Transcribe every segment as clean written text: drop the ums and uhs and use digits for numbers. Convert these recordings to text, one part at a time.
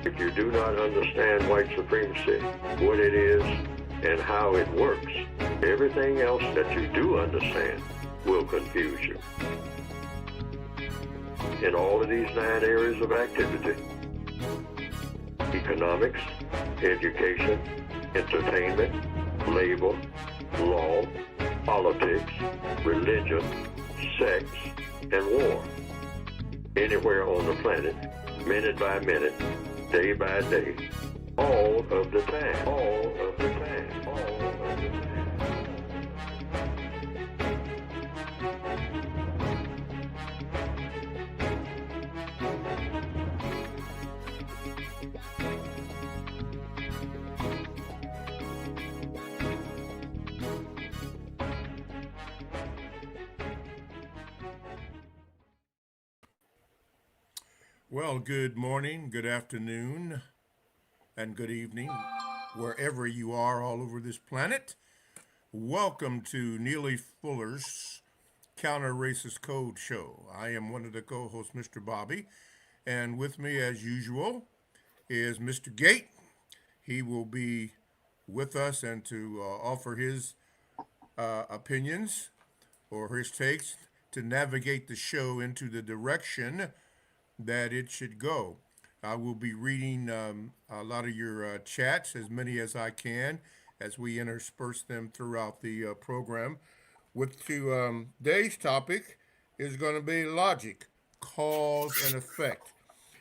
If you do not understand white supremacy, what it is, and how it works, everything else that you do understand will confuse you. In all of these 9 areas of activity, economics, education, entertainment, labor, law, politics, religion, sex, and war. Anywhere on the planet, minute by minute, day by day, all of the time, all of the time, all of the time. Well, good morning, good afternoon, and good evening, wherever you are all over this planet. Welcome to Neely Fuller's Counter Racist Code Show. I am one of the co-hosts, Mr. Bobby, and with me, as usual, is Mr. Gate. He will be with us and to offer his opinions or his takes to navigate the show into the direction that it should go. I will be reading a lot of your chats, as many as I can, as we intersperse them throughout the program. With today's topic is going to be logic, cause and effect.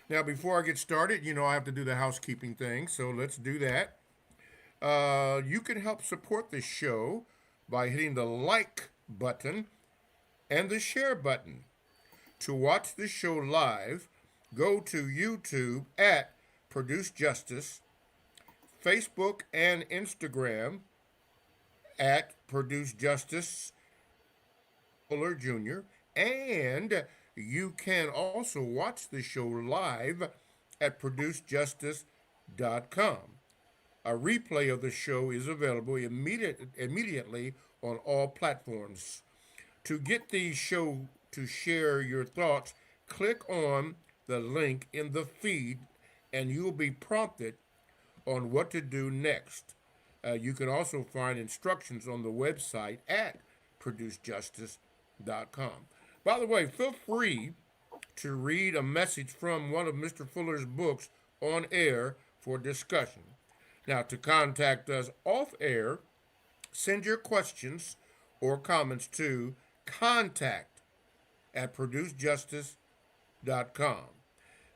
Now, before I get started, I have to do the housekeeping thing, so let's do that. You can help support the show by hitting the like button and the share button. To watch the show live, go to YouTube at Produce Justice, Facebook and Instagram at Produce Justice Fuller Jr., and you can also watch the show live at producejustice.com. A replay of the show is available immediately on all platforms. To get the show to share your thoughts, click on the link in the feed and you'll be prompted on what to do next. You can also find instructions on the website at producejustice.com. By the way, feel free to read a message from one of Mr. Fuller's books on air for discussion. Now, to contact us off air, send your questions or comments to contact at producejustice.com.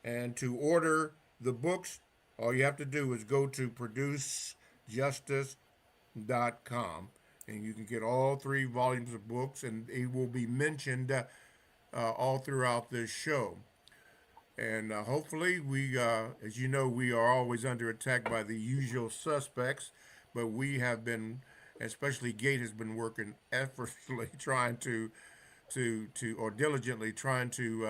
And to order the books, all you have to do is go to producejustice.com. And you can get all 3 volumes of books, and they will be mentioned all throughout this show. And hopefully, as you know, we are always under attack by the usual suspects, but we have been, especially Gate has been working effortlessly trying to or diligently trying to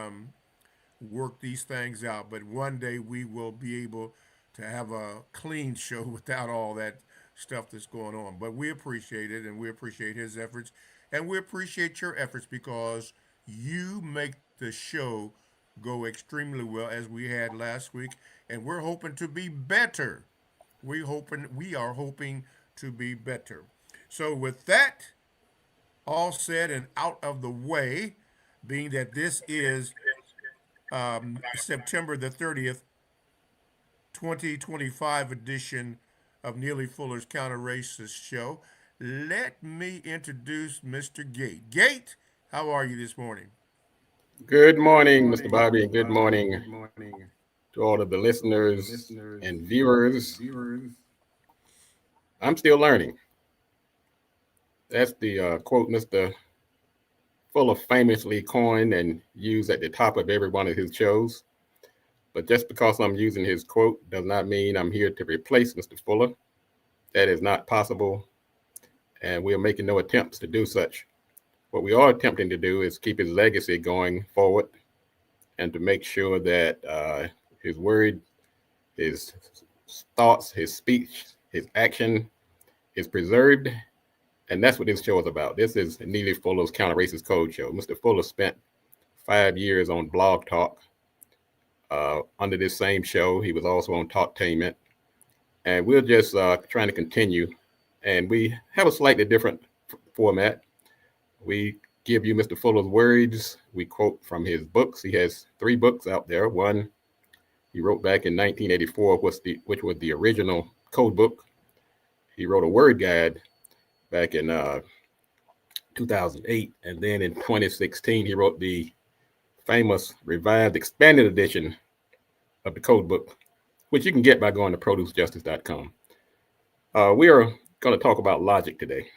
work these things out. But one day we will be able to have a clean show without all that stuff that's going on. But we appreciate it, and we appreciate his efforts, and we appreciate your efforts because you make the show go extremely well, as we had last week, and we're hoping to be better. We are hoping to be better. So with that all said and out of the way, being that this is September the 30th, 2025 edition of Neely Fuller's Counter Racist Show, let me introduce Mr. Gate. Gate, how are you this morning? Good morning, Mr. Bobby, and good morning to all of the listeners and viewers. I'm still learning. That's the quote Mr. Fuller famously coined and used at the top of every one of his shows. But just because I'm using his quote does not mean I'm here to replace Mr. Fuller. That is not possible, and we are making no attempts to do such. What we are attempting to do is keep his legacy going forward and to make sure that his word, his thoughts, his speech, his action is preserved. And that's what this show is about. This is Neely Fuller's Counter Racist Code Show. Mr. Fuller spent 5 years on Blog Talk, under this same show. He was also on Talktainment. And we're just trying to continue. And we have a slightly different format. We give you Mr. Fuller's words. We quote from his books. He has 3 books out there. One he wrote back in 1984, which was the original code book. He wrote a word guide back in 2008. And then in 2016, he wrote the famous revised expanded edition of the code book, which you can get by going to producejustice.com. We are going to talk about logic today.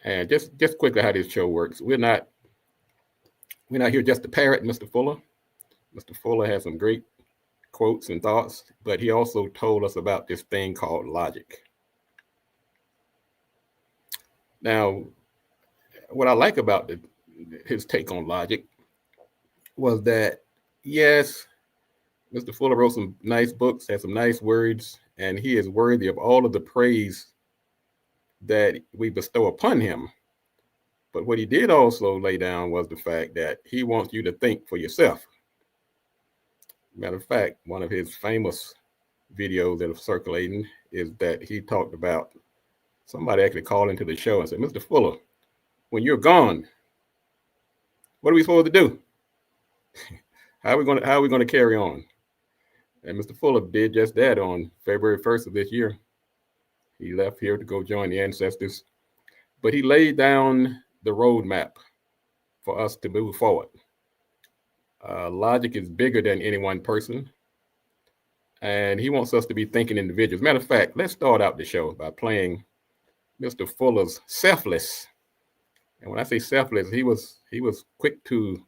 And just quickly how this show works. We're not here just to parrot Mr. Fuller. Mr. Fuller has some great quotes and thoughts, but he also told us about this thing called logic. Now, what I like about his take on logic was that, yes, Mr. Fuller wrote some nice books, has some nice words, and he is worthy of all of the praise that we bestow upon him. But what he did also lay down was the fact that he wants you to think for yourself. Matter of fact, one of his famous videos that are circulating is that he talked about somebody actually called into the show and said, Mr. Fuller, when you're gone, what are we supposed to do? How are we going to carry on? And Mr. Fuller did just that on February 1st of this year. He left here to go join the ancestors, but he laid down the roadmap for us to move forward. Logic is bigger than any one person, and he wants us to be thinking individuals. Matter of fact, let's start out the show by playing Mr. Fuller's Selfless. And when I say selfless, he was quick to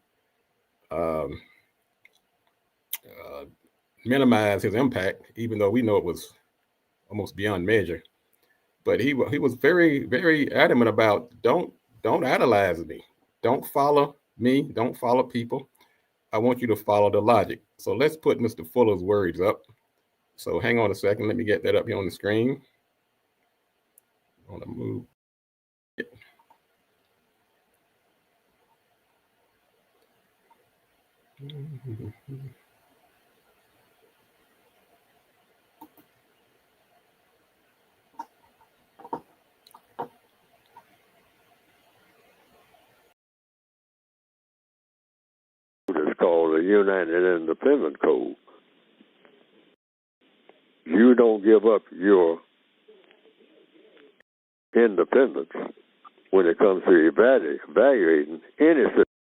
minimize his impact, even though we know it was almost beyond measure. But he was very, very adamant about don't idolize me. Don't follow me. Don't follow people. I want you to follow the logic. So let's put Mr. Fuller's words up. So hang on a second. Let me get that up here on the screen. I want to move. It's called the United Independent Code. You don't give up your independence when it comes to evaluating any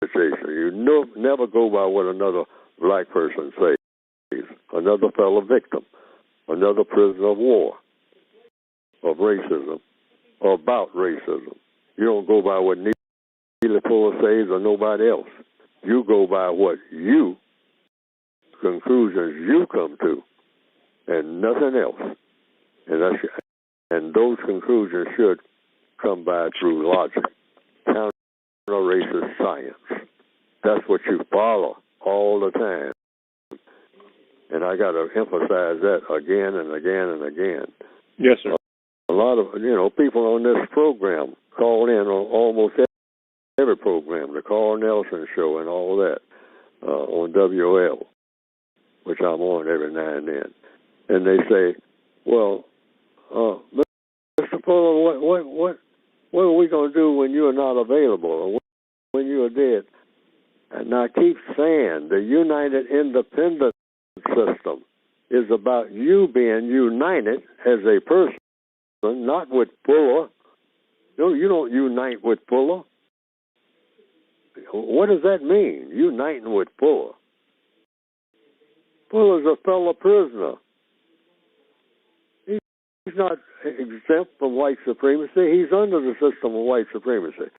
situation. You never go by what another black person says, another fellow victim, another prisoner of war, of racism, or about racism. You don't go by what Neely Fuller says or nobody else. You go by what conclusions you come to, and nothing else. And those conclusions should come by through logic, counter-racist science. That's what you follow all the time. And I got to emphasize that again and again and again. Yes, sir. A lot of people on this program call in on almost every program, the Carl Nelson Show and all that, on WL, which I'm on every now and then. And they say, well, Mr. Fuller, what are we going to do when you're not available or when you're dead? And I keep saying the United Independent System is about you being united as a person, not with Fuller. No, you don't unite with Fuller. What does that mean, uniting with Fuller? Fuller's a fellow prisoner. He's not exempt from white supremacy. He's under the system of white supremacy.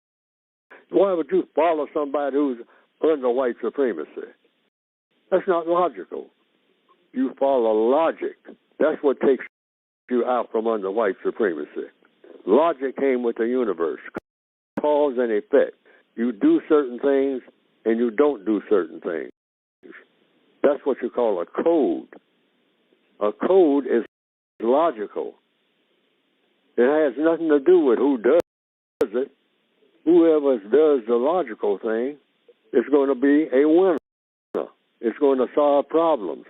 Why would you follow somebody who's under white supremacy? That's not logical. You follow logic. That's what takes you out from under white supremacy. Logic came with the universe, cause and effect. You do certain things and you don't do certain things. That's what you call a code. A code is logical. It has nothing to do with who does it. Whoever does the logical thing is going to be a winner. it's going to solve problems.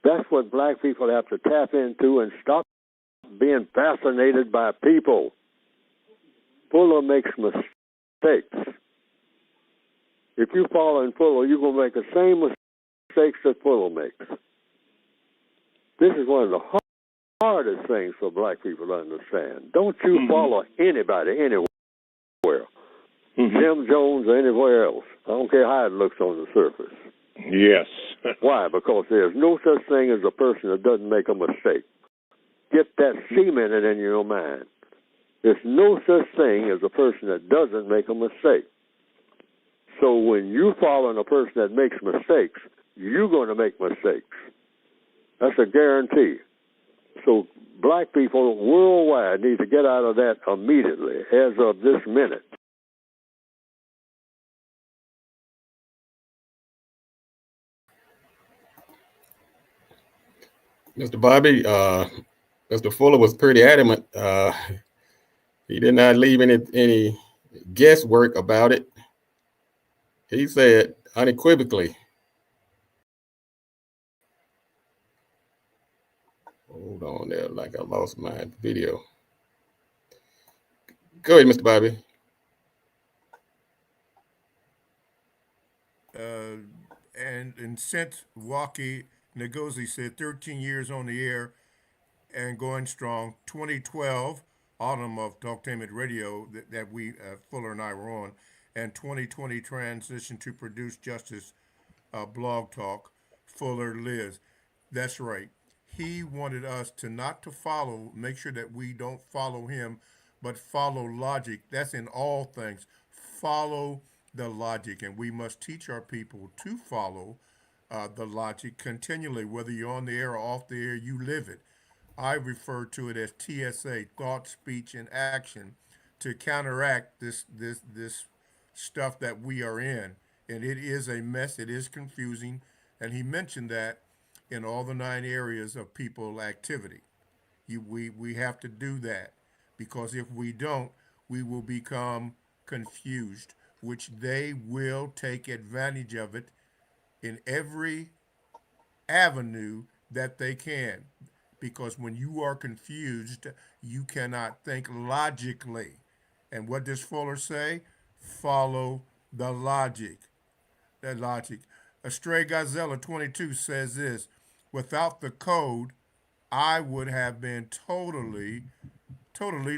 That's what black people have to tap into and stop being fascinated by people. Fuller makes mistakes. If you follow in Fuller, you're going to make the same mistakes that Fuller makes. This is one of the hardest things for black people to understand. Don't you follow anybody anywhere. Jim Jones or anywhere else. I don't care how it looks on the surface. Yes. Why? Because there's no such thing as a person that doesn't make a mistake. Get that cemented in your mind. There's no such thing as a person that doesn't make a mistake. So when you follow a person that makes mistakes, you're going to make mistakes. That's a guarantee. So black people worldwide need to get out of that immediately, as of this minute. Mr. Bobby, Mr. Fuller was pretty adamant. He did not leave any guesswork about it. He said unequivocally. Hold on there, like I lost my video. Go ahead, Mr. Bobby. And since Waki Ngozi said 13 years on the air and going strong, 2012, autumn of Talktainment Radio that we, Fuller and I were on, and 2020 transition to Produce Justice Blog Talk, Fuller Liz. That's right. He wanted us to not to follow, make sure that we don't follow him, but follow logic. That's in all things. Follow the logic, and we must teach our people to follow the logic continually, whether you're on the air or off the air, you live it. I refer to it as TSA, thought, speech, and action, to counteract this stuff that we are in. And it is a mess. It is confusing. And he mentioned that in all the 9 areas of people activity. We have to do that, because if we don't, we will become confused, which they will take advantage of it in every avenue that they can. Because when you are confused, you cannot think logically. And what does Fuller say? Follow the logic. That logic. Stray Gazella 22 says this: without the code, I would have been totally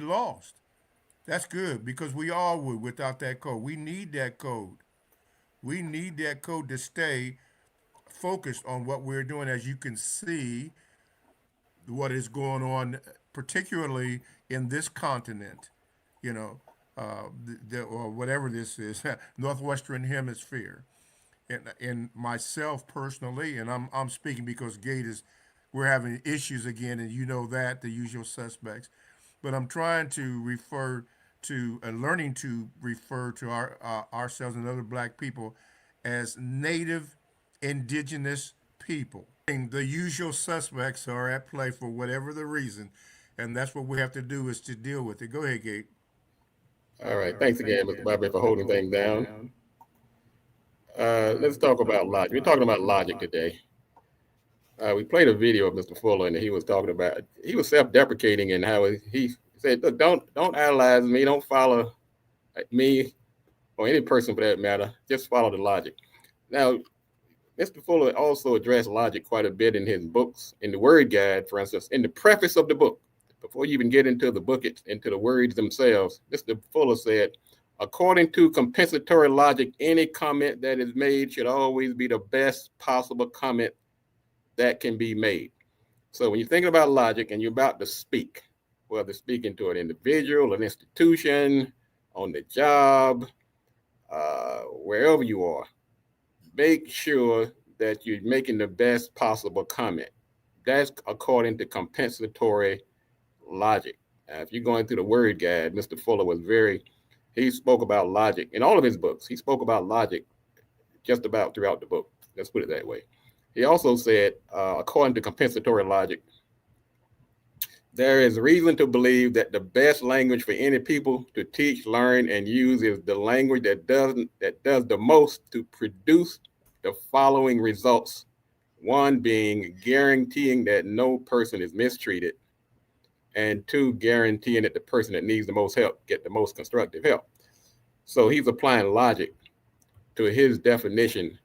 lost. That's good, because we all would without that code. We need that code. We need that code to stay focused on what we're doing. As you can see, what is going on, particularly in this continent, you know, or whatever this is, Northwestern Hemisphere. And myself personally, and I'm speaking because Gate is, we're having issues again, and you know that, the usual suspects. But I'm trying to refer to, learning to refer to ourselves and other black people as native indigenous people. And the usual suspects are at play for whatever the reason, and that's what we have to do, is to deal with it. Go ahead, Gate. All right. Thanks again, Mr. Bobby, for holding things down. Let's talk about logic. We're talking about logic today. We played a video of Mr. Fuller, and he was talking about, he was self-deprecating in how he said, look, don't analyze me, don't follow me or any person for that matter, just follow the logic. Now, Mr. Fuller also addressed logic quite a bit in his books, in the word guide, for instance, in the preface of the book. Before you even get into the book, into the words themselves, Mr. Fuller said, according to compensatory logic, any comment that is made should always be the best possible comment that can be made. So when you're thinking about logic and you're about to speak, whether speaking to an individual, an institution, on the job, wherever you are, make sure that you're making the best possible comment. That's according to compensatory logic. If you're going through the word guide, Mr. Fuller was he spoke about logic in all of his books. He spoke about logic just about throughout the book. Let's put it that way. He also said, according to compensatory logic, there is reason to believe that the best language for any people to teach, learn, and use is the language that does the most to produce the following results. One being guaranteeing that no person is mistreated, and two, guaranteeing that the person that needs the most help get the most constructive help. So he's applying logic to his definition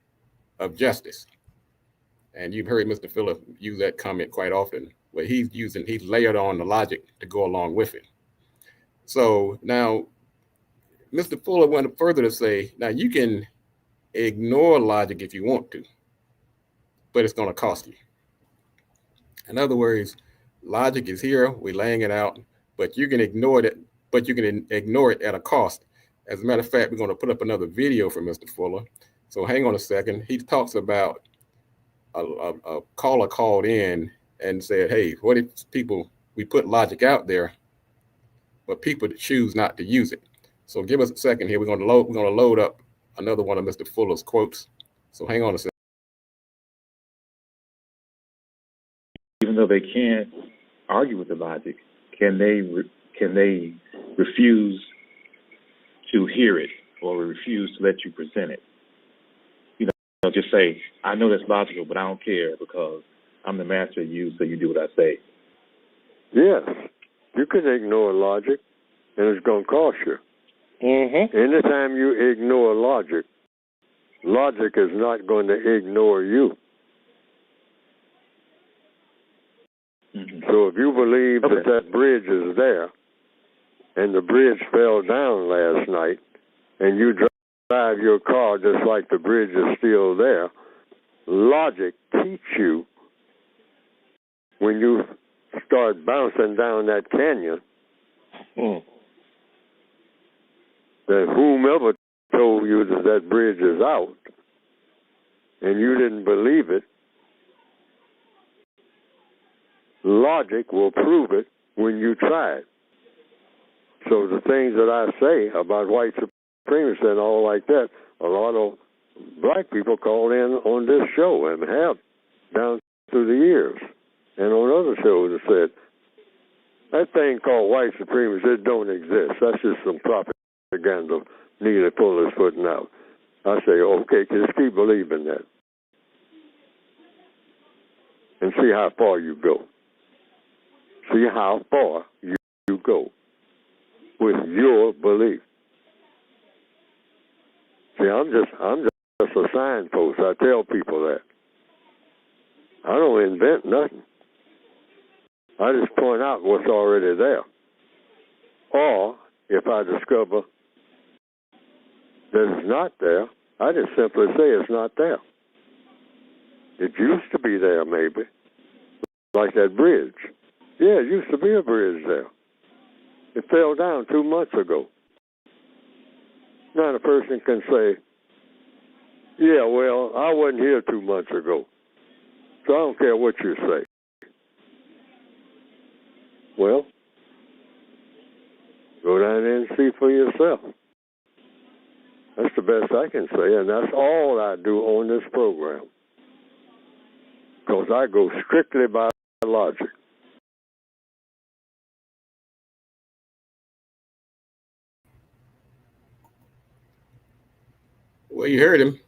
of justice. And you've heard Mr. Fuller use that comment quite often, where he's layered on the logic to go along with it. So now, Mr. Fuller went further to say, now you can ignore logic if you want to, but it's going to cost you. In other words, logic is here, we're laying it out, but you can ignore it, at a cost. As a matter of fact, we're going to put up another video from Mr. Fuller. So hang on a second. He talks about a caller called in and said, hey, what if we put logic out there, but people choose not to use it? So give us a second here. We're going to load up another one of Mr. Fuller's quotes. So hang on a second. Even though they can't argue with the logic, can they refuse to hear it or refuse to let you present it? You know, just say, I know that's logical, but I don't care because I'm the master of you, so you do what I say. Yes, you can ignore logic, and it's going to cost you. Mm-hmm. Anytime you ignore logic, logic is not going to ignore you. Mm-hmm. So if you believe that bridge is there, and the bridge fell down last night, and you drive your car just like the bridge is still there, logic teach you when you start bouncing down that canyon, that whomever told you that bridge is out, and you didn't believe it, logic will prove it when you try it. So the things that I say about white supremacy and all like that, a lot of black people call in on this show and have down through the years, and on other shows have said, that thing called white supremacy, it don't exist. That's just some propaganda Neely Fuller's putting out. I say, okay, just keep believing that and see how far you go. See how far you go with your belief. See, I'm just a signpost. I tell people that. I don't invent nothing. I just point out what's already there. Or if I discover that it's not there, I just simply say it's not there. It used to be there, maybe, like that bridge. Yeah, it used to be a bridge there. It fell down 2 months ago. Now the person can say, yeah, well, I wasn't here 2 months ago, so I don't care what you say. Well, go down there and see for yourself. That's the best I can say, and that's all I do on this program, because I go strictly by logic. Well, you heard him.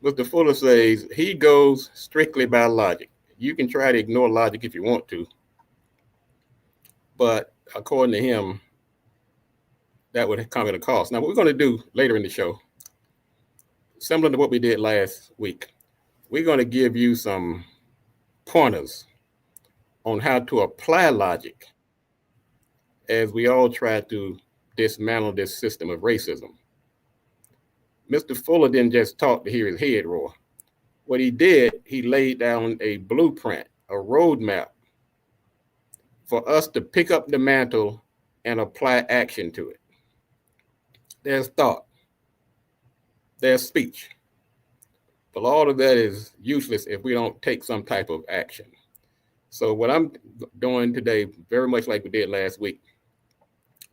Mr. Fuller says he goes strictly by logic. You can try to ignore logic if you want to, but according to him, that would come at a cost. Now, what we're going to do later in the show, similar to what we did last week, we're going to give you some pointers on how to apply logic as we all try to dismantle this system of racism. Mr. Fuller didn't just talk to hear his head roar. What he did, he laid down a blueprint, a roadmap for us to pick up the mantle and apply action to it. There's thought, there's speech, but all of that is useless if we don't take some type of action. So what I'm doing today, very much like we did last week,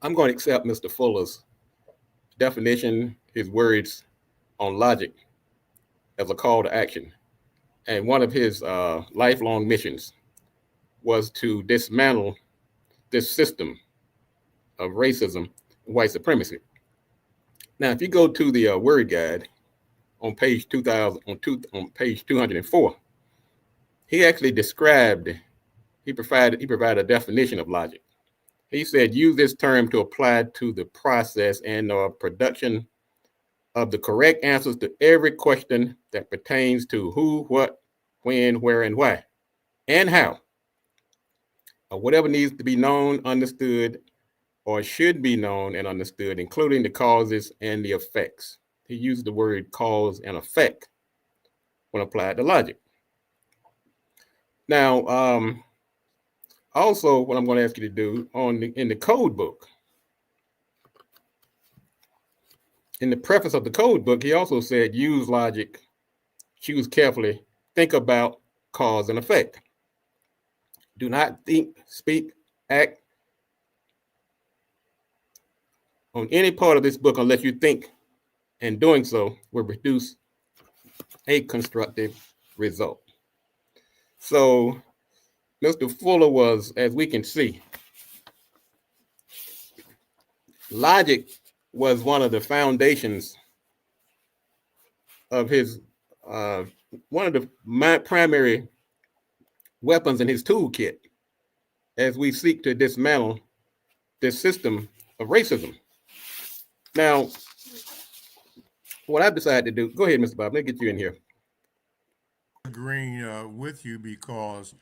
I'm going to accept Mr. Fuller's definition, his words on logic as a call to action. And one of his lifelong missions was to dismantle this system of racism and white supremacy. Now, if you go to the word guide, on page 2000 on page 204. He actually provided a definition of logic. He said, use this term to apply to the process and or production of the correct answers to every question that pertains to who, what, when, where, and why, and how, or whatever needs to be known, understood, or should be known and understood, including the causes and the effects. He used the word cause and effect when applied to logic. Now, also, what I'm going to ask you to do in the code book, in the preface of the code book, he also said, use logic, choose carefully, think about cause and effect. Do not think, speak, act on any part of this book unless you think, and doing so will produce a constructive result. So Mr. Fuller was, as we can see, logic was one of the foundations of his, one of the primary weapons in his toolkit as we seek to dismantle this system of racism. Now, what I've decided to do, go ahead, Mr. Bob, let me get you in here. Agreeing with you because,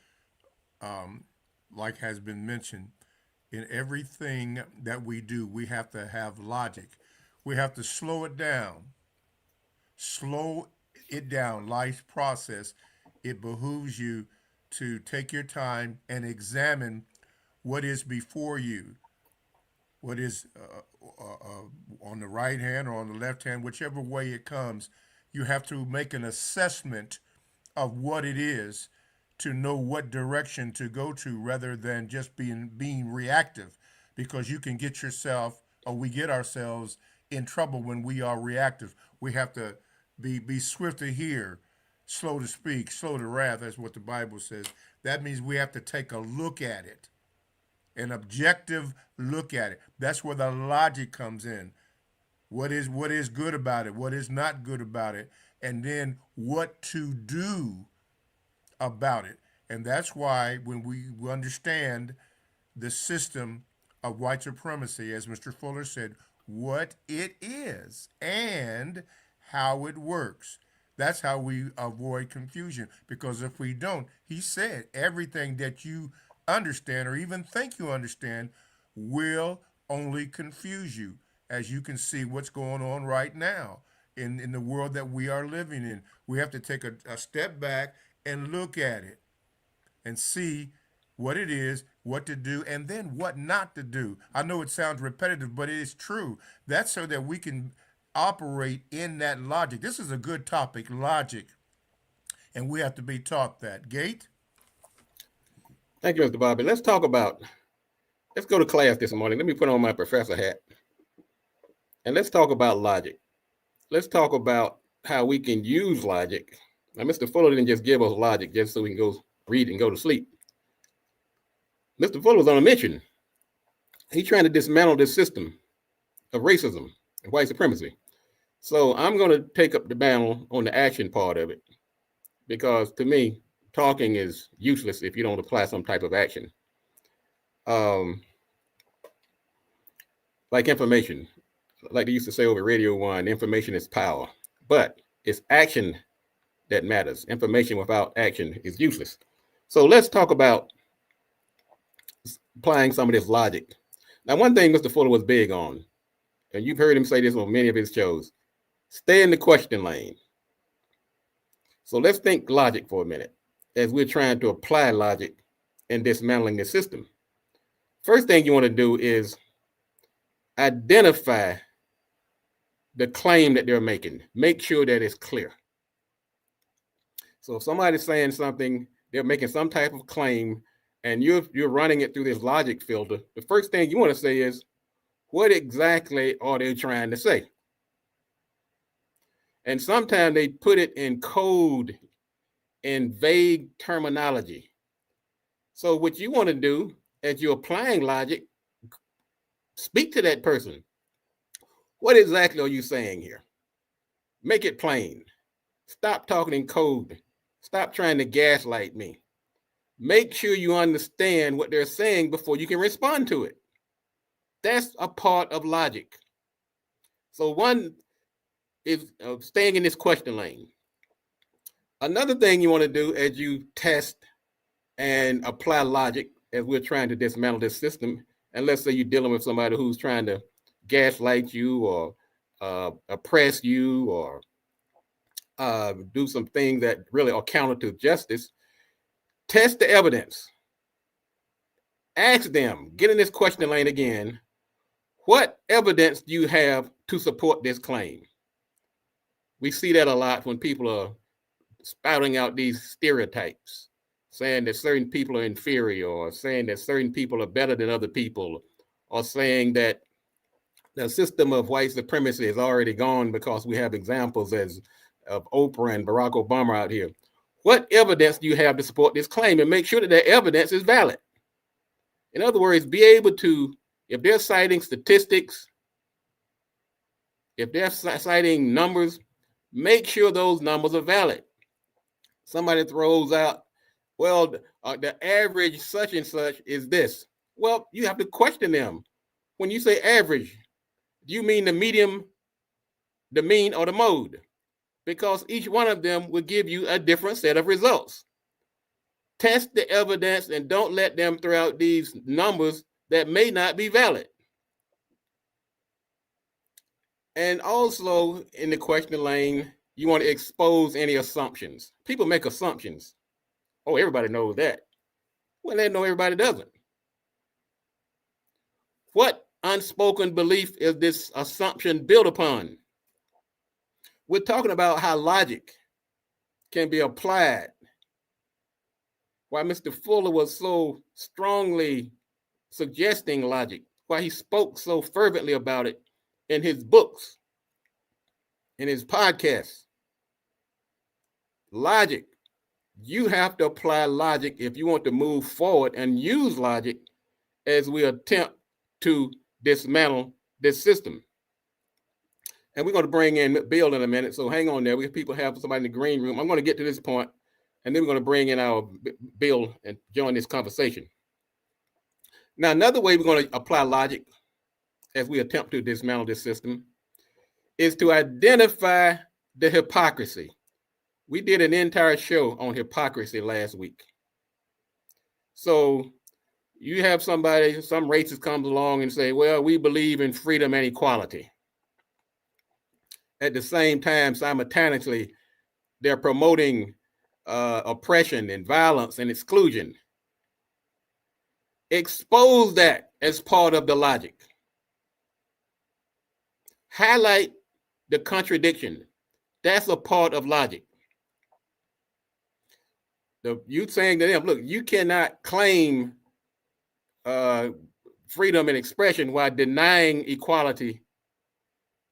like has been mentioned, in everything that we do, we have to have logic. We have to slow it down. Life's process. It behooves you to take your time and examine what is before you, what is on the right hand or on the left hand, whichever way it comes. You have to make an assessment of what it is to know what direction to go to rather than just being reactive, because you can get yourself, or we get ourselves, in trouble when we are reactive. We have to be swift to hear, slow to speak, slow to wrath. That's what the Bible says. That means we have to take a look at it, an objective look at it. That's where the logic comes in. What is good about it? What is not good about it? And then what to do about it. And that's why when we understand the system of white supremacy, as Mr. Fuller said, what it is and how it works, that's how we avoid confusion. Because if we don't, he said, everything that you understand or even think you understand will only confuse you. As you can see what's going on right now in the world that we are living in. We have to take a step back and look at it and see what it is, what to do, and then what not to do. I know it sounds repetitive, but it is true. That's so that we can operate in that logic. This is a good topic, logic, and we have to be taught that. Gate? Thank you, Mr. Bobby. Let's go to class this morning. Let me put on my professor hat. And let's talk about logic. Let's talk about how we can use logic. Now, Mr. Fuller didn't just give us logic just so we can go read and go to sleep. Mr. Fuller was on a mission. He's trying to dismantle this system of racism and white supremacy. So I'm going to take up the battle on the action part of it, because to me, talking is useless if you don't apply some type of action. Like information. Like they used to say over Radio 1, information is power, but it's action that matters. Information without action is useless. So let's talk about applying some of this logic. Now, one thing Mr. Fuller was big on, and you've heard him say this on many of his shows, stay in the question lane. So let's think logic for a minute as we're trying to apply logic in dismantling the system. First thing you want to do is identify the claim that they're making. Make sure that it's clear. So if somebody's saying something, they're making some type of claim, and you're running it through this logic filter, the first thing you want to say is, what exactly are they trying to say? And sometimes they put it in code, in vague terminology. So what you want to do as you're applying logic, speak to that person. What exactly are you saying here? Make it plain. Stop talking in code. Stop trying to gaslight me. Make sure you understand what they're saying before you can respond to it. That's a part of logic. So one is staying in this question lane. Another thing you want to do as you test and apply logic as we're trying to dismantle this system, and let's say you're dealing with somebody who's trying to gaslight you or oppress you or do some things that really are counter to justice, test the evidence. Ask them, get in this question lane again, what evidence do you have to support this claim? We see that a lot when people are spouting out these stereotypes, saying that certain people are inferior, or saying that certain people are better than other people, or saying that the system of white supremacy is already gone because we have examples of Oprah and Barack Obama out here. What evidence do you have to support this claim, and make sure that evidence is valid? In other words, be able to, if they're citing statistics, if they're citing numbers, make sure those numbers are valid. Somebody throws out, well, the average such and such is this. Well, you have to question them. When you say average, do you mean the medium, the mean, or the mode? Because each one of them will give you a different set of results. Test the evidence and don't let them throw out these numbers that may not be valid. And also in the question lane, you want to expose any assumptions. People make assumptions. Oh, everybody knows that. Well, they know everybody doesn't. What unspoken belief is this assumption built upon? We're talking about how logic can be applied. Why Mr. Fuller was so strongly suggesting logic, why he spoke so fervently about it in his books, in his podcasts. Logic. You have to apply logic if you want to move forward and use logic as we attempt to dismantle this system. And we're going to bring in Bill in a minute, so hang on there. We have people have somebody in the green room. I'm going to get to this point, and then we're going to bring in our Bill and join this conversation. Now, another way we're going to apply logic as we attempt to dismantle this system is to identify the hypocrisy. We did an entire show on hypocrisy last week. So you have somebody, some racist comes along and say, well, we believe in freedom and equality. At the same time, simultaneously, they're promoting oppression and violence and exclusion. Expose that as part of the logic. Highlight the contradiction. That's a part of logic. You saying to them, look, you cannot claim freedom and expression while denying equality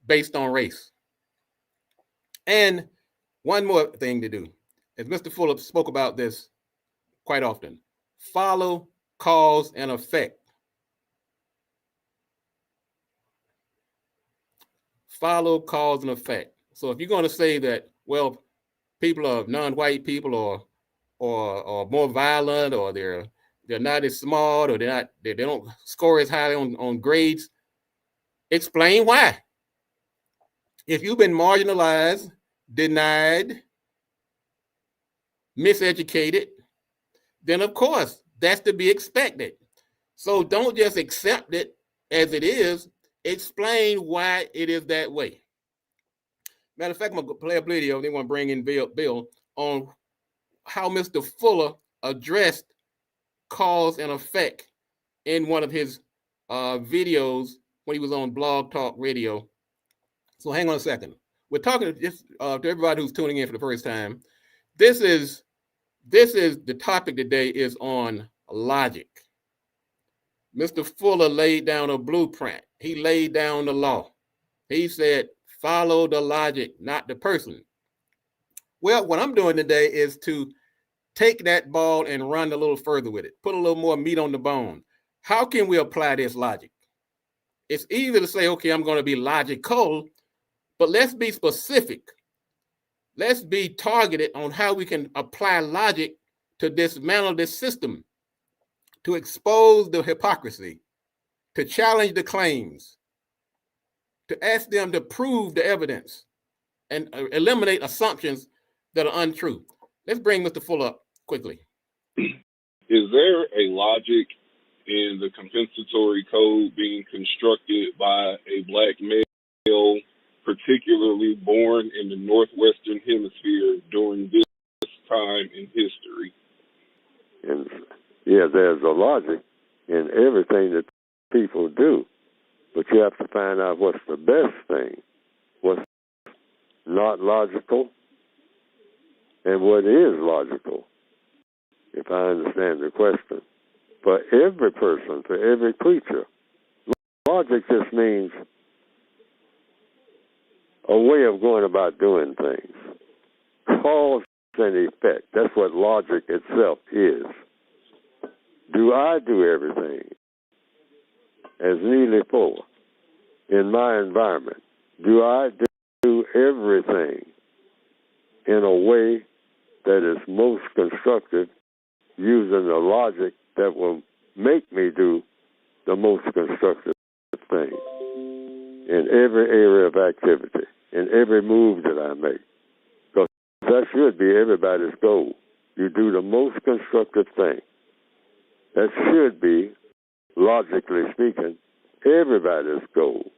based on race. And one more thing to do, as Mr. Fuller spoke about this quite often, follow cause and effect. Follow cause and effect. So if you're going to say that, well, people are non-white people or more violent, or they're not as smart, or they don't score as high on grades, explain why. If you've been marginalized, denied, miseducated, then of course that's to be expected. So don't just accept it as it is. Explain why it is that way. Matter of fact, I'm gonna play a video. They want to bring in Bill on how Mr. Fuller addressed cause and effect in one of his videos when he was on Blog Talk Radio. So hang on a second. We're talking to everybody who's tuning in for the first time. This is the topic today is on logic. Mr. Fuller laid down a blueprint. He laid down the law. He said, follow the logic, not the person. Well, what I'm doing today is to take that ball and run a little further with it, put a little more meat on the bone. How can we apply this logic? It's easy to say, okay, I'm going to be logical, but let's be specific. let's be targeted on how we can apply logic to dismantle this system, to expose the hypocrisy, to challenge the claims, to ask them to prove the evidence and eliminate assumptions that are untrue. Let's bring Mr. Fuller up quickly. Is there a logic in the compensatory code being constructed by a black male, particularly born in the Northwestern Hemisphere during this time in history? And yeah, there's a logic in everything that people do, but you have to find out what's the best thing, what's not logical, and what is logical, if I understand the question. For every person, for every creature, logic just means a way of going about doing things. Cause and effect. That's what logic itself is. Do I do everything as Neely Fuller in my environment? Do I do everything in a way that is most constructive using the logic that will make me do the most constructive thing in every area of activity, in every move that I make? Because that should be everybody's goal. You do the most constructive thing. That should be, logically speaking, everybody's goal.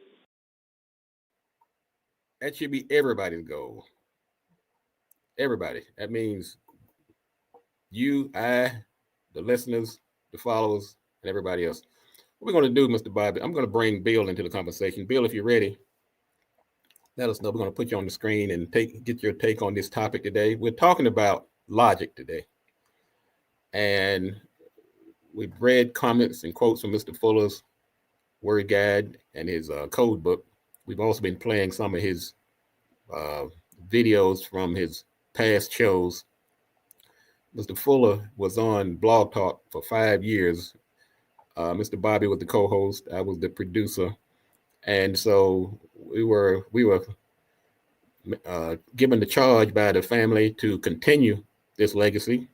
That should be everybody's goal. Everybody. That means you, I, the listeners, the followers, and everybody else. What we're going to do, Mr. Bobby, I'm going to bring Bill into the conversation. Bill, if you're ready, let us know. We're going to put you on the screen and get your take on this topic today. We're talking about logic today. And we've read comments and quotes from Mr. Fuller's word guide and his code book. We've also been playing some of his videos from his past shows. Mr. Fuller was on Blog Talk for 5 years. Mr. Bobby was the co-host. I was the producer. And so we were given the charge by the family to continue this legacy.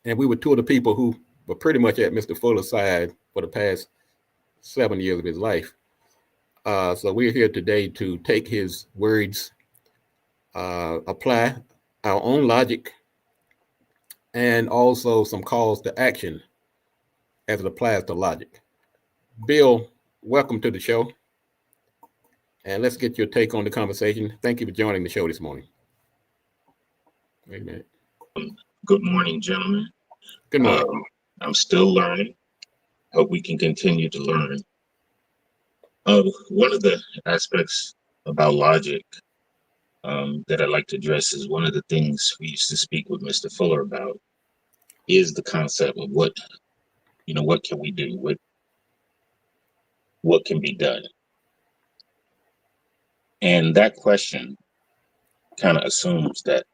And we were two of the people who were pretty much at Mr. Fuller's side for the past 7 years of his life. So we're here today to take his words, apply our own logic, and also some calls to action as it applies to logic. Bill, welcome to the show. And let's get your take on the conversation. Thank you for joining the show this morning. Wait a minute. Good morning, gentlemen. Good morning. I'm still learning. Hope we can continue to learn. One of the aspects about logic that I'd like to address is one of the things we used to speak with Mr. Fuller about is the concept of what can we do? What can be done? And that question kind of assumes that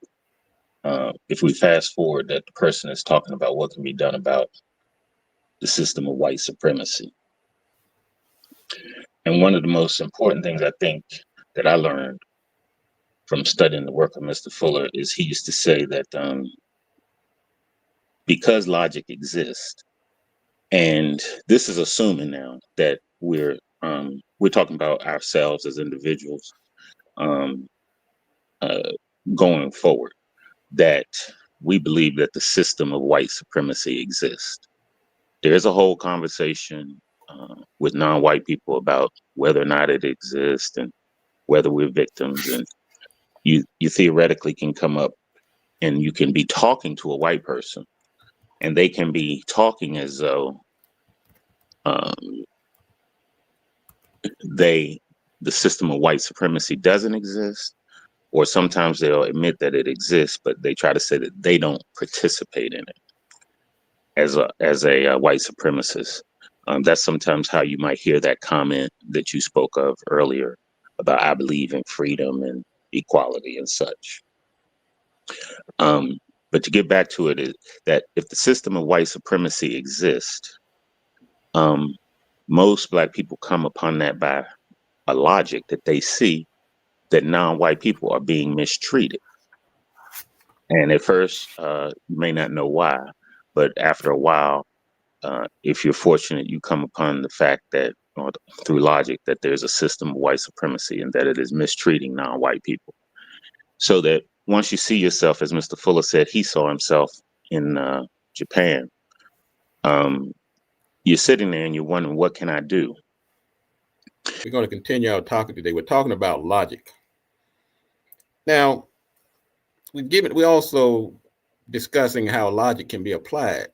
if we fast forward, that the person is talking about what can be done about the system of white supremacy. And one of the most important things I think that I learned from studying the work of Mr. Fuller is he used to say that because logic exists, and this is assuming now that we're talking about ourselves as individuals going forward, that we believe that the system of white supremacy exists. There's a whole conversation with non-white people about whether or not it exists and whether we're victims. And you theoretically can come up and you can be talking to a white person and they can be talking as though the system of white supremacy doesn't exist, or sometimes they'll admit that it exists, but they try to say that they don't participate in it as a white supremacist. That's sometimes how you might hear that comment that you spoke of earlier about I believe in freedom and equality and such. But to get back to it, is that if the system of white supremacy exists, most Black people come upon that by a logic that they see that non-white people are being mistreated. And at first, you may not know why, but after a while, if you're fortunate, you come upon the fact that, or through logic, that there's a system of white supremacy and that it is mistreating non-white people. So that once you see yourself, as Mr. Fuller said, he saw himself in Japan. You're sitting there and you're wondering, what can I do? We're going to continue our talking today. We're talking about logic. Now, we're also discussing how logic can be applied.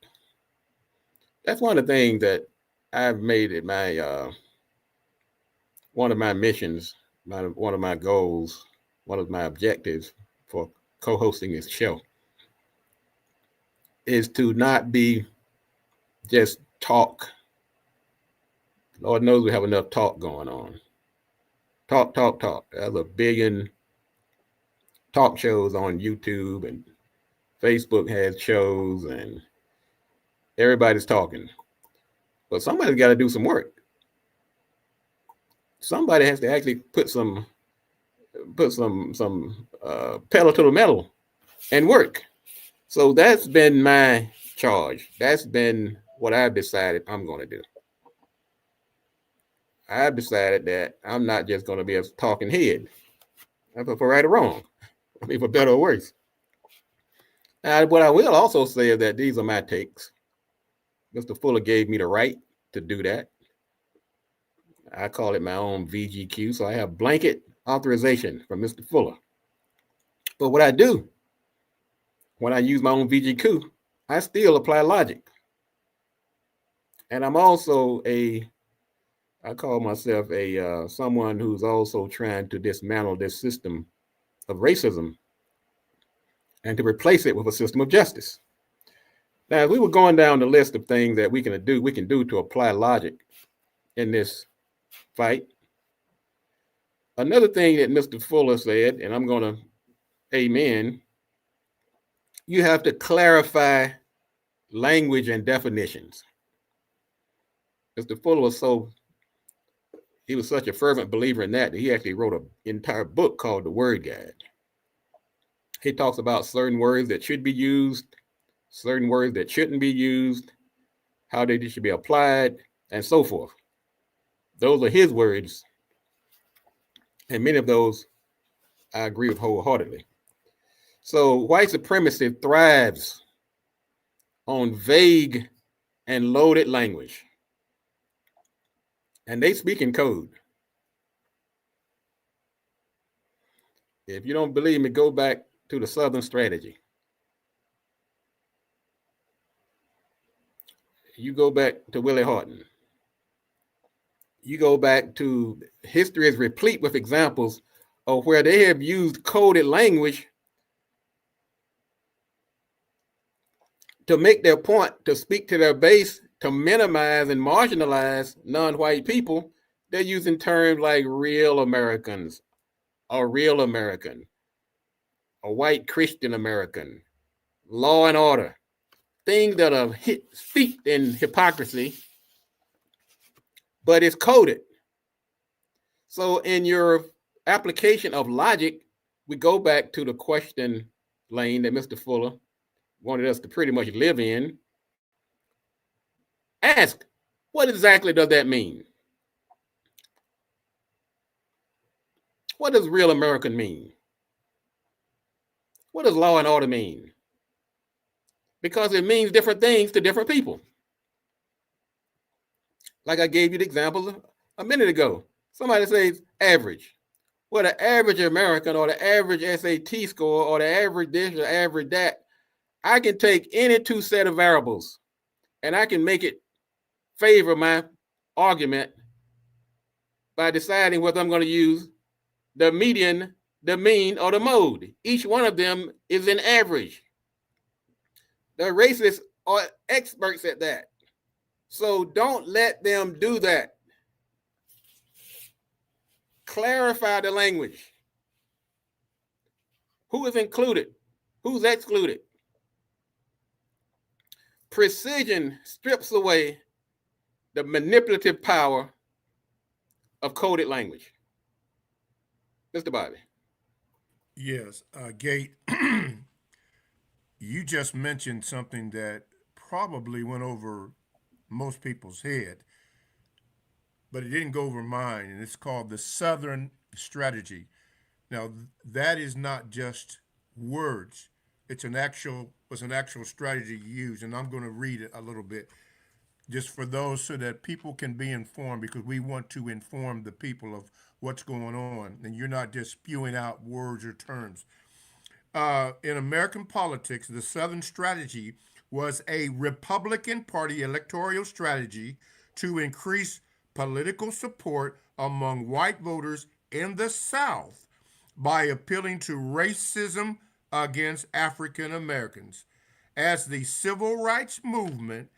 That's one of the things that I've made it my one of my missions, one of my goals, one of my objectives for co-hosting this show is to not be just talk. Lord knows we have enough talk going on. Talk. There's a billion talk shows on YouTube, and Facebook has shows, and everybody's talking. But somebody's got to do some work. Somebody has to actually put some pedal to the metal and work. So that's been my charge. That's been what I've decided I'm going to do. I've decided that I'm not just going to be a talking head, for right or wrong, I mean, for better or worse. Now, what I will also say is that these are my takes. Mr. Fuller gave me the right to do that. I call it my own VGQ, so I have blanket authorization from Mr. Fuller. But what I do when I use my own VGQ, I still apply logic. And I'm also I call myself someone who's also trying to dismantle this system of racism and to replace it with a system of justice. Now, as we were going down the list of things that we can do to apply logic in this fight, another thing that Mr. Fuller said, and I'm going to amen, you have to clarify language and definitions. Mr. Fuller was such a fervent believer in that he actually wrote an entire book called The Word Guide. He talks about certain words that should be used, certain words that shouldn't be used, how they should be applied, and so forth. Those are his words, and many of those I agree with wholeheartedly. So white supremacy thrives on vague and loaded language, and they speak in code. If you don't believe me, go back to the Southern strategy. You go back to Willie Horton. You go back to history is replete with examples of where they have used coded language to make their point, to speak to their base, to minimize and marginalize non-white people. They're using terms like real Americans, a real American, a white Christian American, law and order, things that are steeped in hypocrisy, but it's coded. So in your application of logic, we go back to the question lane that Mr. Fuller wanted us to pretty much live in. Ask, what exactly does that mean? What does real American mean? What does law and order mean? Because it means different things to different people. Like I gave you the example a minute ago. Somebody says average. Well, the average American or the average SAT score or the average this or average that, I can take any two set of variables and I can make it favor my argument by deciding whether I'm going to use the median, the mean, or the mode. Each one of them is an average. The racists are experts at that. So don't let them do that. Clarify the language. Who is included? Who's excluded? Precision strips away the manipulative power of coded language. Mr. Bobby. Yes, Gate. You just mentioned something that probably went over most people's head, but it didn't go over mine, and it's called the Southern Strategy. Now, that is not just words. It's an actual strategy used, and I'm going to read it a little bit just for those so that people can be informed because we want to inform the people of what's going on, and you're not just spewing out words or terms. In American politics, the Southern strategy was a Republican Party electoral strategy to increase political support among white voters in the South by appealing to racism against African Americans. As the civil rights movement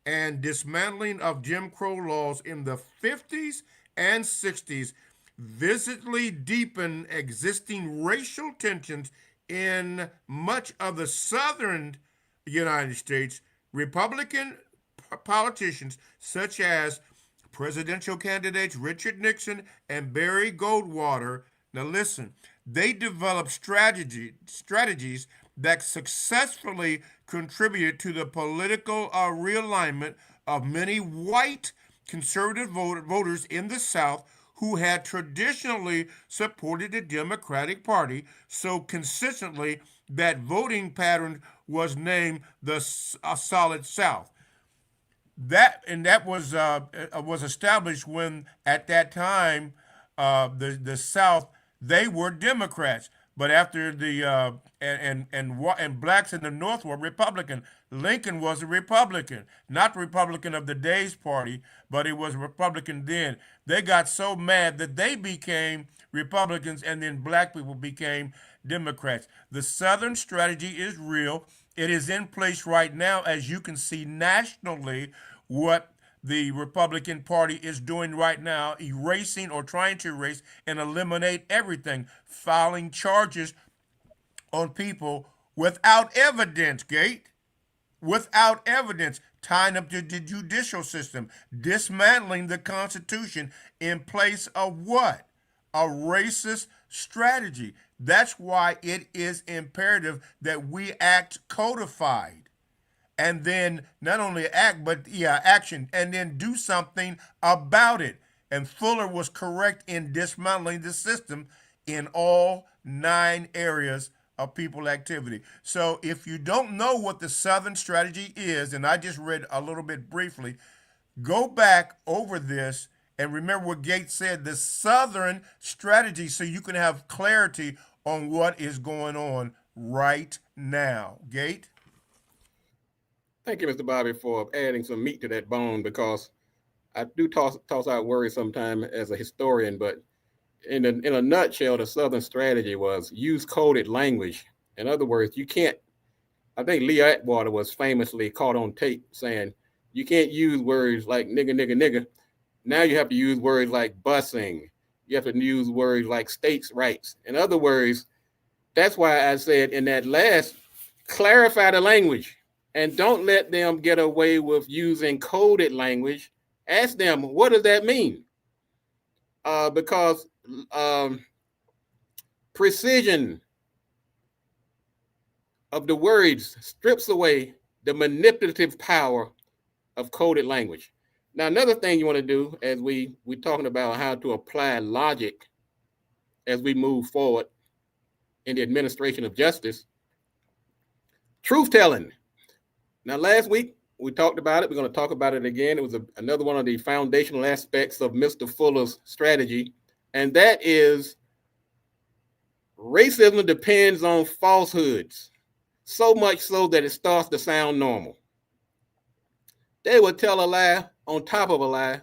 and dismantling of Jim Crow laws in the 50s and 60s visibly deepened existing racial tensions in much of the southern United States. Republican politicians such as presidential candidates Richard Nixon and Barry Goldwater, now listen, they developed strategies that successfully contributed to the political realignment of many white conservative voters in the South who had traditionally supported the Democratic Party so consistently that voting pattern was named the Solid South. That was established when at that time the South, they were Democrats, but after the and blacks in the North were Republican. Lincoln was a Republican, not Republican of the Day's Party, but he was a Republican then. They got so mad that they became Republicans, and then black people became Democrats. The Southern strategy is real. It is in place right now, as you can see nationally, what the Republican Party is doing right now, erasing or trying to erase and eliminate everything, filing charges on people without evidence, Gate, without evidence, tying up the judicial system, dismantling the Constitution in place of what? A racist strategy. That's why it is imperative that we act codified and then not only act, but action, and then do something about it. And Fuller was correct in dismantling the system in all 9 areas of people activity. So if you don't know what the Southern strategy is, and I just read a little bit briefly, go back over this and remember what Gates said, the Southern strategy, so you can have clarity on what is going on right now. Gate? Thank you, Mr. Bobby, for adding some meat to that bone, because I do toss out words sometimes as a historian, but in a nutshell, the Southern strategy was use coded language. In other words, you can't, I think Lee Atwater was famously caught on tape saying, you can't use words like nigga, nigga, nigga. Now you have to use words like busing. You have to use words like states' rights. In other words, that's why I said in that last, clarify the language and don't let them get away with using coded language. Ask them, what does that mean? Because precision of the words strips away the manipulative power of coded language. Now, another thing you want to do, as we're talking about how to apply logic as we move forward in the administration of justice, truth telling. Now, last week we talked about it. We're going to talk about it again. It was another one of the foundational aspects of Mr. Fuller's strategy, and that is racism depends on falsehoods, so much so that it starts to sound normal. They would tell a lie on top of a lie,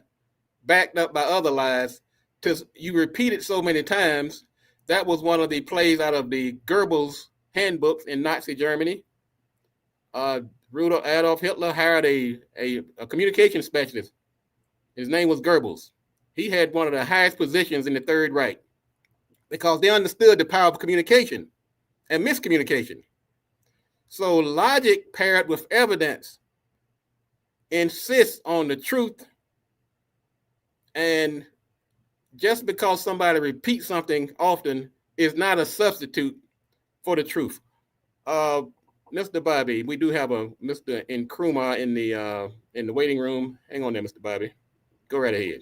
backed up by other lies, till you repeat it so many times. That was one of the plays out of the Goebbels handbooks in Nazi Germany. Rudolf Adolf Hitler hired a communication specialist. His name was Goebbels. He had one of the highest positions in the Third Reich because they understood the power of communication and miscommunication. So logic paired with evidence insists on the truth, and just because somebody repeats something often is not a substitute for the truth. Mr. Bobby, we do have a Mr. Nkrumah in the waiting room. Hang on there, Mr. Bobby. Go right ahead.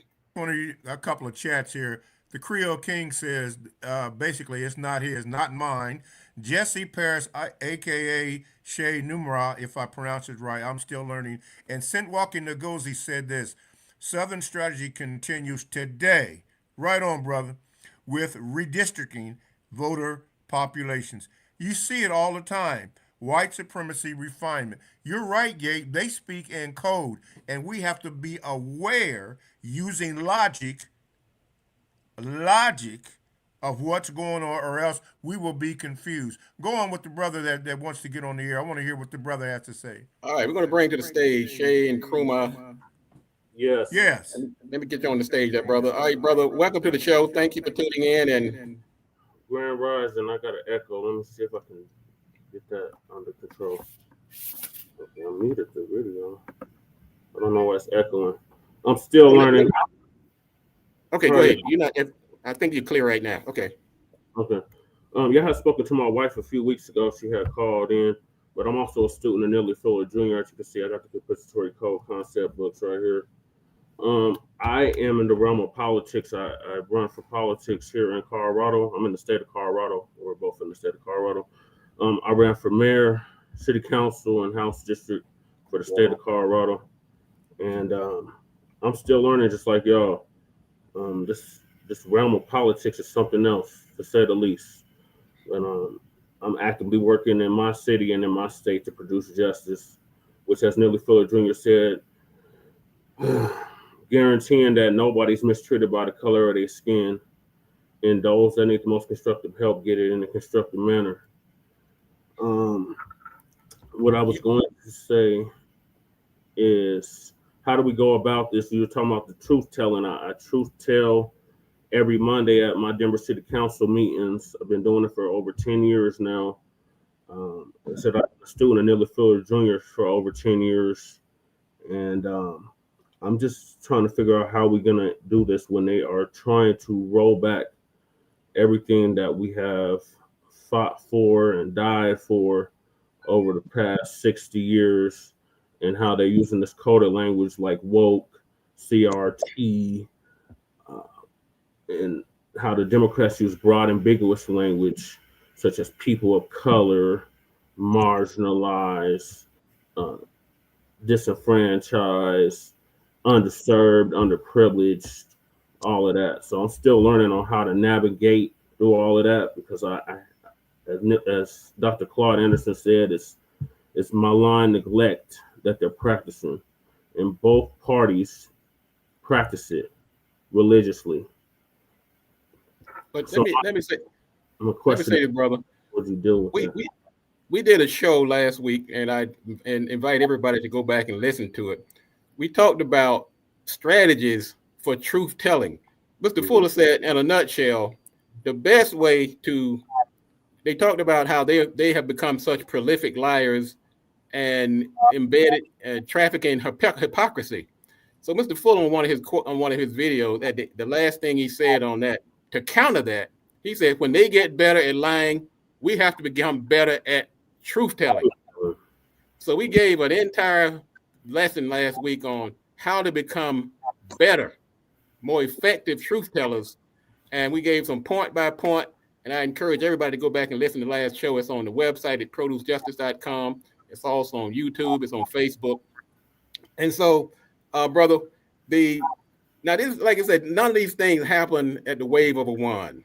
A couple of chats here. The Creole King says, basically, it's not his, not mine. Jesse Paris, aka Shay Numera, if I pronounce it right, I'm still learning. And Sint Walking Ngozi said this: Southern strategy continues today. Right on, brother, with redistricting voter populations. You see it all the time. White supremacy refinement. You're right, Gabe. They speak in code, and we have to be aware using logic of what's going on, or else we will be confused. Go on with the brother that wants to get on the air. I want to hear what the brother has to say. All right, we're going to bring to the stage Shay Nkrumah. Yes. Yes. Let me get you on the stage there, brother. All right, brother, welcome to the show. Thank you for tuning in. And Grand Rising, I got an echo. Let me see if I can get that under control. Okay, I muted the video. I don't know why it's echoing. I'm still learning. Okay, go ahead. You're not. I think you're clear right now. Okay. Okay. Yeah, I had spoken to my wife a few weeks ago. She had called in, but I'm also a student of Neely Fuller Jr. As you can see, I got the compensatory code concept books right here. I am in the realm of politics. I run for politics here in Colorado. I'm in the state of Colorado. We're both in the state of Colorado. I ran for mayor, city council, and house district for the state of Colorado. And I'm still learning just like y'all. This realm of politics is something else, to say the least. And I'm actively working in my city and in my state to produce justice, which, as Neely Fuller Jr. said, guaranteeing that nobody's mistreated by the color of their skin, and those that need the most constructive help get it in a constructive manner. What I was going to say is, how do we go about this? You were talking about the truth telling. I truth tell every Monday at my Denver City Council meetings. I've been doing it for over 10 years now. I said I'm a student of Neely Fuller Jr. for over 10 years. And I'm just trying to figure out how we're going to do this when they are trying to roll back everything that we have fought for and died for over the past 60 years, and how they're using this coded language like woke, CRT, and how the Democrats use broad, ambiguous language such as people of color, marginalized, disenfranchised, underserved, underprivileged, all of that. So I'm still learning on how to navigate through all of that, because as Dr. Claude Anderson said, it's malign neglect that they're practicing, and both parties practice it religiously. But so let me say this, brother. What you do with that? We did a show last week, and I invite everybody to go back and listen to it. We talked about strategies for truth telling. Mr. Fuller said, in a nutshell, the best way to, they talked about how they have become such prolific liars and embedded trafficking hypocrisy. So Mr. Fuller on one of his videos, that the last thing he said on that, to counter that, he said, when they get better at lying, we have to become better at truth telling. So we gave an entire lesson last week on how to become better, more effective truth tellers. And we gave some point by point. And I encourage everybody to go back and listen to the last show. It's on the website at producejustice.com. It's also on YouTube. It's on Facebook. And so, brother, now this, like I said, none of these things happen at the wave of a wand.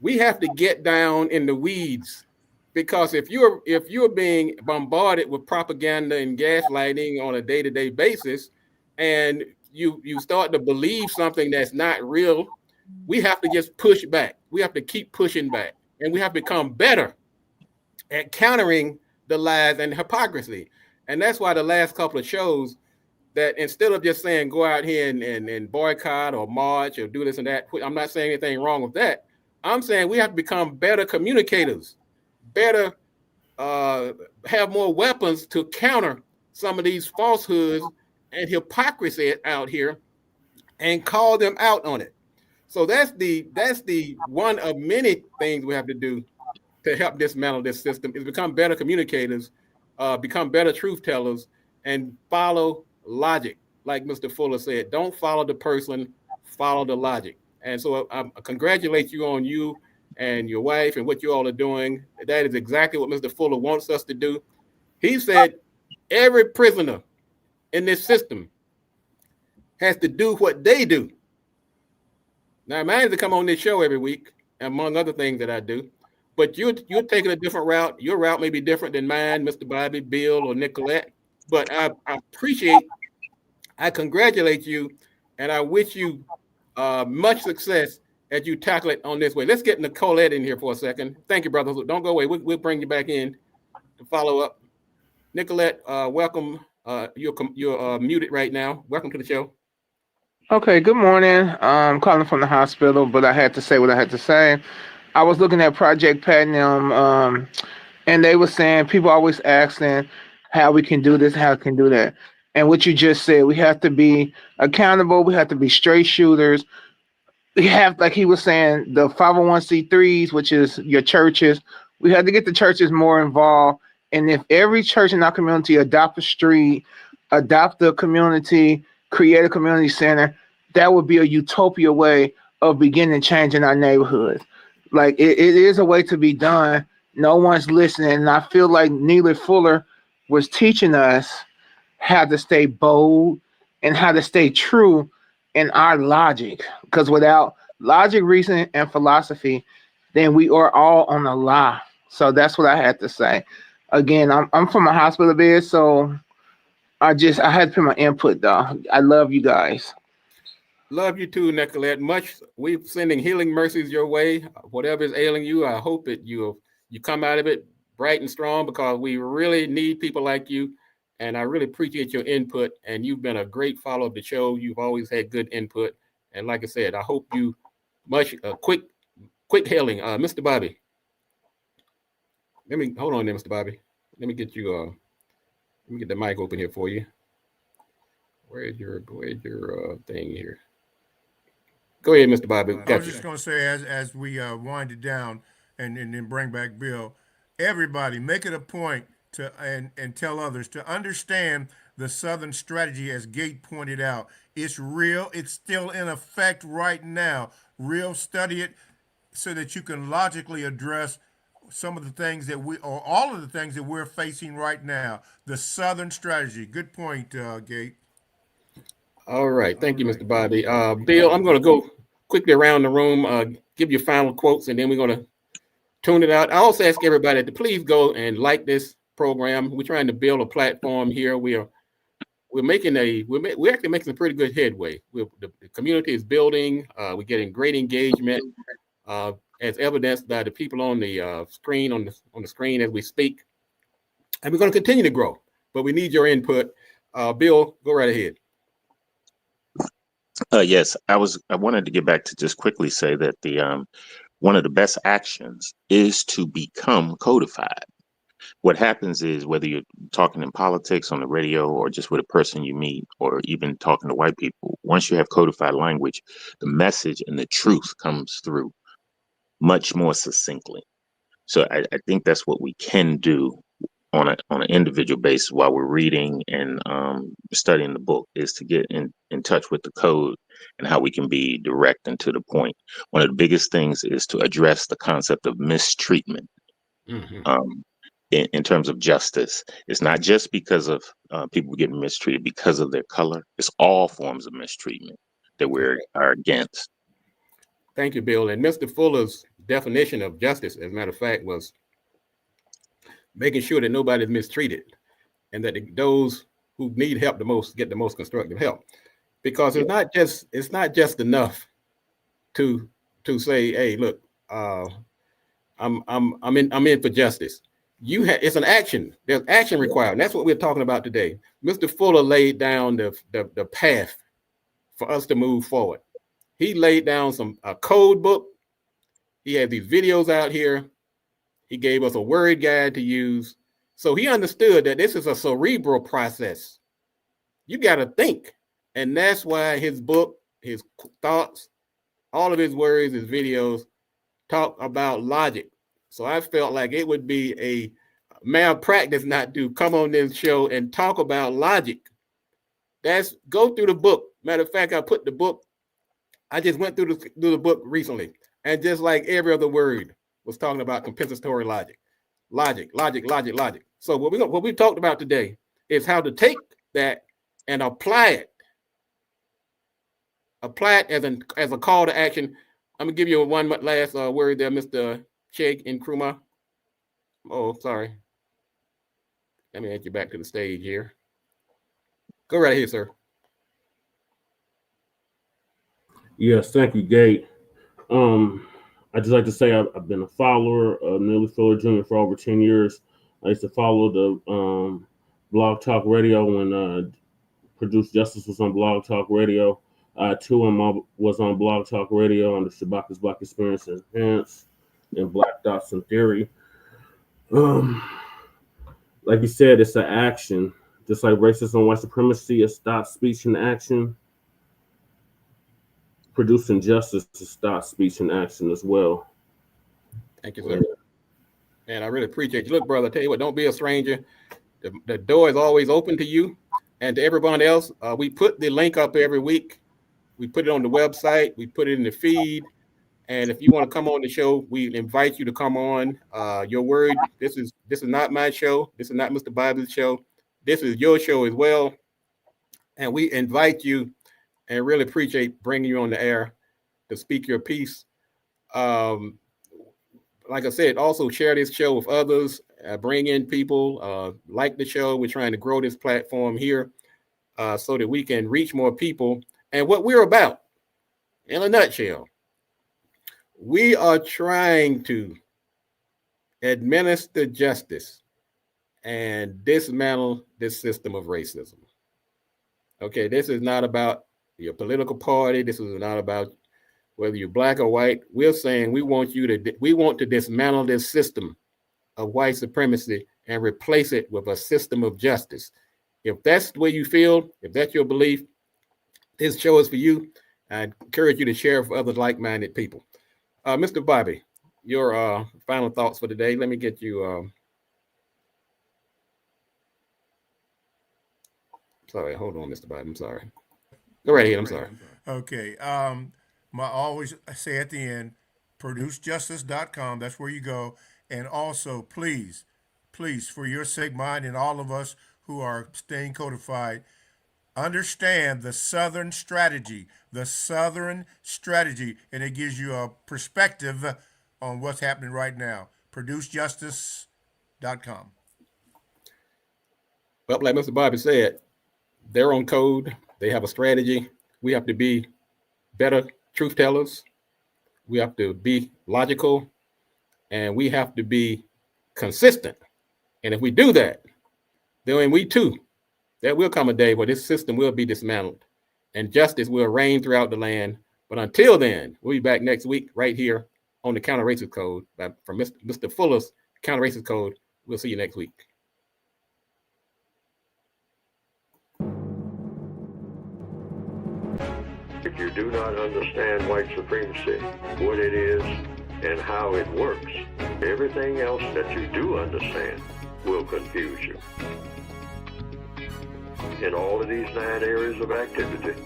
We have to get down in the weeds, because if you're being bombarded with propaganda and gaslighting on a day-to-day basis, and you start to believe something that's not real, we have to just push back. We have to keep pushing back, and we have to become better at countering the lies and hypocrisy. And that's why the last couple of shows, that instead of just saying go out here and boycott or march or do this and that, I'm not saying anything wrong with that. I'm saying we have to become better communicators, better, have more weapons to counter some of these falsehoods and hypocrisy out here, and call them out on it. So that's the one of many things we have to do to help dismantle this system, is become better communicators become better truth tellers and follow logic. Like Mr. Fuller said, don't follow the person, follow the logic. And so I congratulate you on you and your wife and what you all are doing. That is exactly what Mr. Fuller wants us to do. He said every prisoner in this system has to do what they do. Now, mine is to come on this show every week, among other things that I do. But you're taking a different route. Your route may be different than mine, Mr. Bobby, Bill, or Nicolette. But I congratulate you, and I wish you much success as you tackle it on this way. Let's get Nicolette in here for a second. Thank you, brothers. Don't go away. We'll bring you back in to follow up. Nicolette, welcome. You're muted right now. Welcome to the show. Okay, good morning. I'm calling from the hospital, but I had to say what I had to say. I was looking at Project Platinum, and they were saying people always asking how we can do this, how we can do that. And what you just said, we have to be accountable. We have to be straight shooters. We have, like he was saying, the 501c3s, which is your churches. We have to get the churches more involved. And if every church in our community adopt a street, adopt a community, create a community center, that would be a utopia way of beginning changing our neighborhoods. Like it is a way to be done. No one's listening. And I feel like Neely Fuller was teaching us how to stay bold and how to stay true in our logic. Because without logic, reason, and philosophy, then we are all on a lie. So that's what I had to say. Again, I'm from a hospital bed, so I had to put my input though. I love you guys. Love you too, Nicolette. We're sending healing mercies your way. Whatever is ailing you, I hope that you come out of it bright and strong, because we really need people like you. And I really appreciate your input. And you've been a great follower of the show. You've always had good input. And like I said, I hope you quick healing. Mr. Bobby. Hold on there, Mr. Bobby. Let me get you let me get the mic open here for you. Where's your thing here? Go ahead, Mr. Bobby. I was just going to say, as we wind it down and then bring back Bill, everybody make it a point to and tell others to understand the Southern strategy, as Gate pointed out. It's real. It's still in effect right now. Study it so that you can logically address some of the things or all of the things that we're facing right now. The Southern strategy. Good point, Gate. All right. Thank you, Mr. Bobby. Bill, I'm going to go quickly around the room, give you final quotes, and then we're going to tune it out. I also ask everybody to please go and like this program. We're trying to build a platform here. We're actually making some pretty good headway. The community is building. We're getting great engagement, as evidenced by the people on the screen on the screen as we speak. And we're going to continue to grow, but we need your input. Bill, go right ahead. Yes, I wanted to get back to just quickly say that the one of the best actions is to become codified. What happens is, whether you're talking in politics, on the radio, or just with a person you meet, or even talking to white people, once you have codified language, the message and the truth comes through much more succinctly. So I think that's what we can do on an individual basis while we're reading and studying the book, is to get in touch with the code and how we can be direct and to the point. One of the biggest things is to address the concept of mistreatment. Mm-hmm. In terms of justice. It's not just because of people getting mistreated because of their color. It's all forms of mistreatment that we are against. Thank you, Bill. And Mr. Fuller's definition of justice, as a matter of fact, was making sure that nobody's mistreated, and that those who need help the most get the most constructive help. Because it's not just enough to say, hey, look, I'm in for justice. It's an action. There's action required. And that's what we're talking about today. Mr. Fuller laid down the path for us to move forward. He laid down a code book. He had these videos out here. He gave us a word guide to use. So he understood that this is a cerebral process. You got to think. And that's why his book, his thoughts, all of his words, his videos talk about logic. So I felt like it would be malpractice not do, come on this show and talk about logic. Go through the book. Matter of fact, I put the book, I just went through the book recently, and just like every other word was talking about compensatory logic. Logic. So what we talked about today is how to take that and apply it. Apply it as a call to action. I'm gonna give you one last word there, Mr. Chig Nkrumah. Oh, sorry. Let me add you back to the stage here. Go right ahead, sir. Yes, thank you, Gate. I just like to say I've been a follower of Neely Fuller Jr. for over 10 years. I used to follow the Blog Talk Radio when Produced Justice was on Blog Talk Radio. Too was on Blog Talk Radio on the Shabaka's Black Experience Enhanced and Black Dots and Theory. Like you said, it's an action. Just like racism and white supremacy, it's thought, speech, and action. Producing justice is thought, speech, and action as well. Thank you, sir. And I really appreciate you. Look, brother, I tell you what, don't be a stranger. The door is always open to you and to everyone else. We put the link up every week. We put it on the website. We put it in the feed. And if you want to come on the show, we invite you to come on. Your word. This is not my show. This is not Mr. Bobby's show. This is your show as well. And we invite you and really appreciate bringing you on the air to speak your piece. Like I said, also share this show with others. Bring in people like the show. We're trying to grow this platform here so that we can reach more people. And what we're about, in a nutshell, we are trying to administer justice and dismantle this system of racism. Okay, this is not about your political party. This is not about whether you're black or white. We're saying we want to dismantle this system of white supremacy and replace it with a system of justice. If that's the way you feel, if that's your belief, this show is for you. I encourage you to share with other like-minded people. Mr. Bobby, your final thoughts for today. Let me get you. Sorry, hold on, Mr. Bobby. I'm sorry. Go right ahead. I'm sorry. Okay. I always say at the end, producejustice.com. That's where you go. And also, please, for your sake, mine, and all of us who are staying codified, understand the Southern strategy, and it gives you a perspective on what's happening right now. Producejustice.com. Well, like Mr. Bobby said, they're on code. They have a strategy. We have to be better truth tellers. We have to be logical, and we have to be consistent. And if we do that, then we too, there will come a day where this system will be dismantled and justice will reign throughout the land. But until then, we'll be back next week right here on the Counter-Racist Code from Mr. Fuller's Counter-Racist Code. We'll see you next week. If you do not understand white supremacy, what it is, and how it works, everything else that you do understand will confuse you. In all of these 9 areas of activity,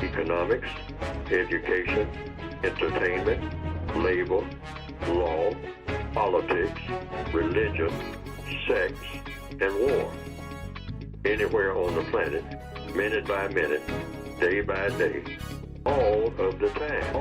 economics, education, entertainment, labor, law, politics, religion, sex, and war. Anywhere on the planet, minute by minute, day by day, all of the time.